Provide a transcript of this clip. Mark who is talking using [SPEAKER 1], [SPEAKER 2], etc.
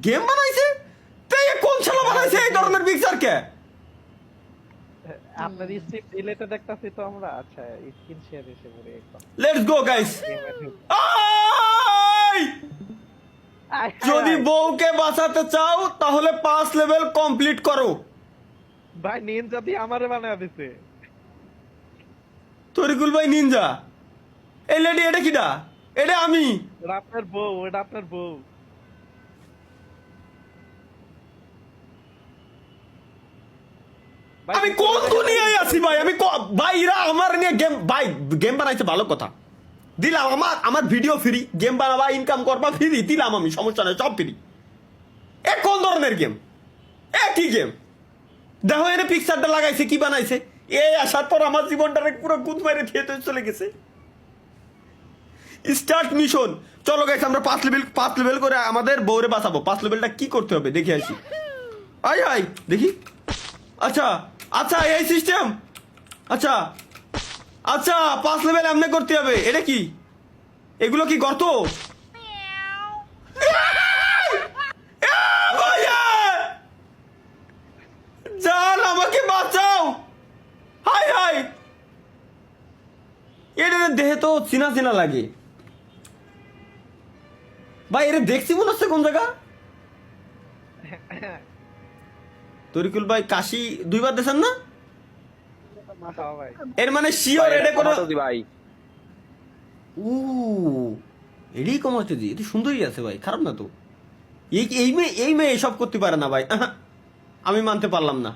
[SPEAKER 1] Game বানাইছে? তাই এ কোন ছেলে বানাইছে এই ধরনের পিকচার কে?
[SPEAKER 2] আপনার স্ট্রিম রিলেটেড দেখতাছি তো আমরা। আচ্ছা স্ক্রিন শেয়ার এসে পড়ে একদম
[SPEAKER 1] লেটস গো গাইস। যদি বউকে বাঁচাতে চাও তাহলে 5 লেভেল কমপ্লিট করো।
[SPEAKER 2] ভাই নিনজা দিয়ে আমারে বানায় দিছে।
[SPEAKER 1] তরিকুল ভাই নিনজা, এই লেডি এটা কিডা? এটা আমি।
[SPEAKER 2] এটা আপনার বউ, এটা আপনার বউ। ভাই,
[SPEAKER 1] আমি কোন দুনিয়ায় আছি ভাই? ভাই এরা আমার নিয়ে গেম, ভাই গেম বানাইছে ভালো কথা, দিলাম। আমার ভিডিও ফ্রি, গেম বানাবা ইনকাম করবা ফ্রি, দিলাম আমি, সমস্যা নাই, সব ফ্রি। এ কোন ধরনের গেম? এ কি গেম? দেখো এর পিকচারটা লাগাইছে, কি বানাইছে? এই আসার পর আমার জীবনটারে পুরো গুদ মাইরে থিয়েতে চলে গেছে। Start mission. চলো গাইস, আমরা 5 লেভেল করে আমাদের বউরে বাঁচাবো। 5 লেভেলটা কি করতে হবে দেখে আসি। আয় আয় দেখি। আচ্ছা আচ্ছা, এই সিস্টেম। আচ্ছা আচ্ছা, 5 লেভেল এমনি করতে হবে। এটা কি? এগুলো কি গর্ত? জান আমাকে বাঁচাও, হাই হাই। এটা দেহে তো চিনা চিনা লাগে ভাই, এটা দেখছি মনে হচ্ছে কোন জায়গা। তরিকুল ভাই কাশি 2 বার দেখেন না?
[SPEAKER 2] হ্যাঁ ভাই।
[SPEAKER 1] এর মানে শিওর এটা কোনো
[SPEAKER 3] ভাই
[SPEAKER 1] ও এডি কমাতে দি, এটা সুন্দরই আছে ভাই, খারাপ না তো। এই মেয়ে এসব করতে পারে না ভাই, আমি মানতে পারলাম না।